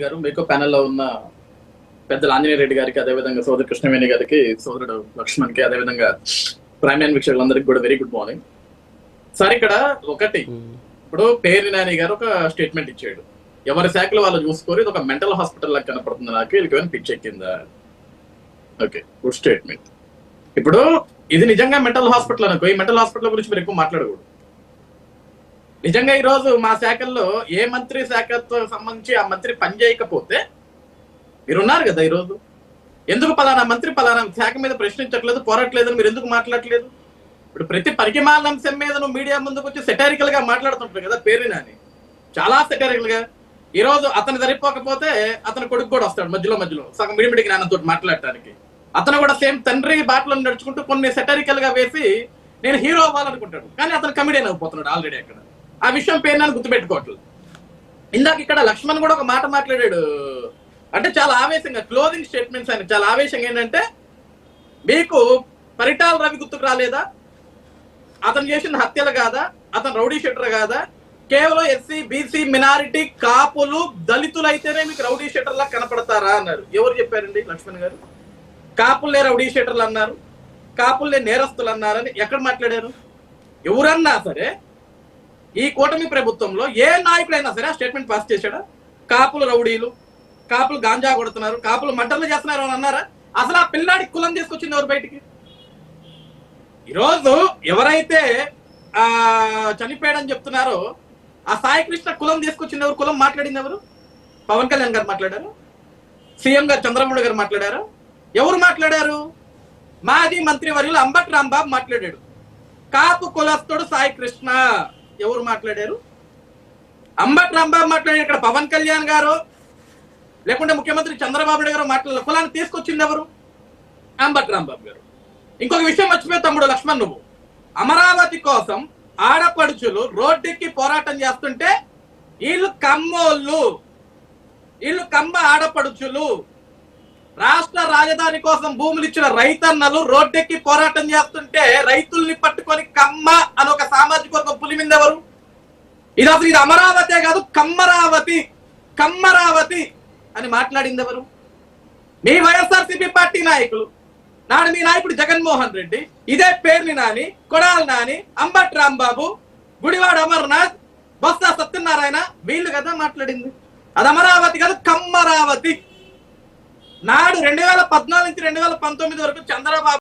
గారు మీకు ప్యానెల్లో ఉన్న పెద్దలు ఆంజనేయ రెడ్డి గారికి, అదేవిధంగా సోదరు కృష్ణవేణి గారికి, సోదరుడు లక్ష్మణ్ కి, అదేవిధంగా ప్రైమ్ లైన్ వీక్షకులందరికీ కూడా వెరీ గుడ్ మార్నింగ్ సార్. ఇక్కడ ఒకటి, ఇప్పుడు పేర్ని నాని గారు ఒక స్టేట్మెంట్ ఇచ్చాడు, ఎవరి శాఖలో వాళ్ళు చూసుకోరు, ఇది ఒక మెంటల్ హాస్పిటల్ లాగా కనపడుతుంది నాకు, వీళ్ళకి ఏమైనా పిచ్చి ఎక్కిందా? Okay, good statement. ఇప్పుడు ఇది నిజంగా మెంటల్ హాస్పిటల్ అనుకో, ఈ మెంటల్ హాస్పిటల్ గురించి మీరు ఎక్కువ మాట్లాడకూడదు. నిజంగా ఈ రోజు మా శాఖల్లో ఏ మంత్రి శాఖతో సంబంధించి ఆ మంత్రి పనిచేయకపోతే మీరున్నారు కదా, ఈరోజు ఎందుకు పలానా మంత్రి పలానా శాఖ మీద ప్రశ్నించట్లేదు, పోరాట్లేదు, మీరు ఎందుకు మాట్లాడట్లేదు? ఇప్పుడు ప్రతి పరికిమాల అంశం మీద నువ్వు మీడియా ముందుకు వచ్చి సెటారికల్ గా మాట్లాడుతుంటారు కదా పేరుని నాని, చాలా సెటారికల్ గా. ఈ రోజు అతను సరిపోకపోతే అతని కొడుకు కూడా వస్తాడు మధ్యలో సగం మిడిమిడి జ్ఞానంతో మాట్లాడటానికి. అతను కూడా సేమ్ తండ్రి బాటలో నడుచుకుంటూ కొన్ని సెటారికల్ గా వేసి నేను హీరో అవ్వాలనుకుంటాడు, కానీ అతను కమిడియన్ అయిపోతున్నాడు ఆల్రెడీ. అక్కడ ఆ విషయం పేరు నన్ను గుర్తుపెట్టుకోవట్లేదు. ఇందాక ఇక్కడ లక్ష్మణ్ కూడా ఒక మాట మాట్లాడాడు, అంటే చాలా ఆవేశంగా క్లోజింగ్ స్టేట్మెంట్స్ ఆయన చాలా ఆవేశంగా. ఏంటంటే మీకు పరిటాల రవి గుర్తుకు రాలేదా? అతను చేసిన హత్యలు కాదా? అతను రౌడీ షీటర్ కాదా? కేవలం ఎస్సీ బీసీ మినారిటీ కాపులు దళితులు అయితేనే మీకు రౌడీ షీటర్లా కనపడతారా అన్నారు. ఎవరు చెప్పారండి? లక్ష్మణ్ గారు. కాపుల్లే రౌడీ షీటర్లు అన్నారు, కాపుల్లే నేరస్తులు అన్నారని ఎక్కడ మాట్లాడారు? ఎవరన్నా సరే ఈ కూటమి ప్రభుత్వంలో ఏ నాయకుడైనా సరే ఆ స్టేట్మెంట్ పాస్ చేశాడా? కాపులు రౌడీలు, కాపులు గాంజా కొడుతున్నారు, కాపులు మటర్లు చేస్తున్నారు అని అన్నారా? అసలు ఆ పిల్లాడికి కులం తీసుకొచ్చింది ఎవరు బయటికి? ఈరోజు ఎవరైతే చనిపోయాడని చెప్తున్నారో ఆ సాయి కృష్ణ కులం తీసుకొచ్చింది ఎవరు? కులం మాట్లాడింది ఎవరు? పవన్ కళ్యాణ్ గారు మాట్లాడారు, సీఎం గారు చంద్రబాబు గారు మాట్లాడారు. ఎవరు మాట్లాడారు? మాజీ మంత్రి వర్యులు అంబటి రాంబాబు మాట్లాడాడు. కాపు కులస్తుడు సాయి కృష్ణ ఎవరు మాట్లాడారు? అంబటి రాంబాబు మాట్లాడారు. ఇక్కడ పవన్ కళ్యాణ్ గారు లేకుంటే ముఖ్యమంత్రి చంద్రబాబు నాయుడు గారు మాట్లాడారు. కులాన్ని తీసుకొచ్చింది ఎవరు? అంబటి రాంబాబు గారు. ఇంకొక విషయం మర్చిపోయి తమ్ముడు లక్ష్మణ్, నువ్వు అమరావతి కోసం ఆడపడుచులు రోడ్డెక్కి పోరాటం చేస్తుంటే వీళ్ళు కమ్మోళ్ళు, వీళ్ళు కమ్మ ఆడపడుచులు, రాష్ట్ర రాజధాని కోసం భూములు ఇచ్చిన రైతన్నలు రోడ్డెక్కి పోరాటం చేస్తుంటే రైతుల్ని పట్టుకొని కమ్మ అని ఒక సామాజిక వర్గం పులిమింది ఎవరు? ఇది అసలు ఇది అమరావతే కాదు, కమ్మరావతి, కమ్మరావతి అని మాట్లాడింది ఎవరు? మీ వైఎస్ఆర్సీపీ పార్టీ నాయకులు. నాడు మీ నాయకుడు జగన్మోహన్ రెడ్డి, ఇదే పేర్ని నాని, కొడాలి నాని, అంబటి రాంబాబు, గుడివాడ అమర్నాథ్, బొత్స సత్యనారాయణ, వీళ్ళు కదా మాట్లాడింది. అది అమరావతి కాదు, కమ్మరావతి. నాడు 2014 నుంచి 2019 వరకు చంద్రబాబు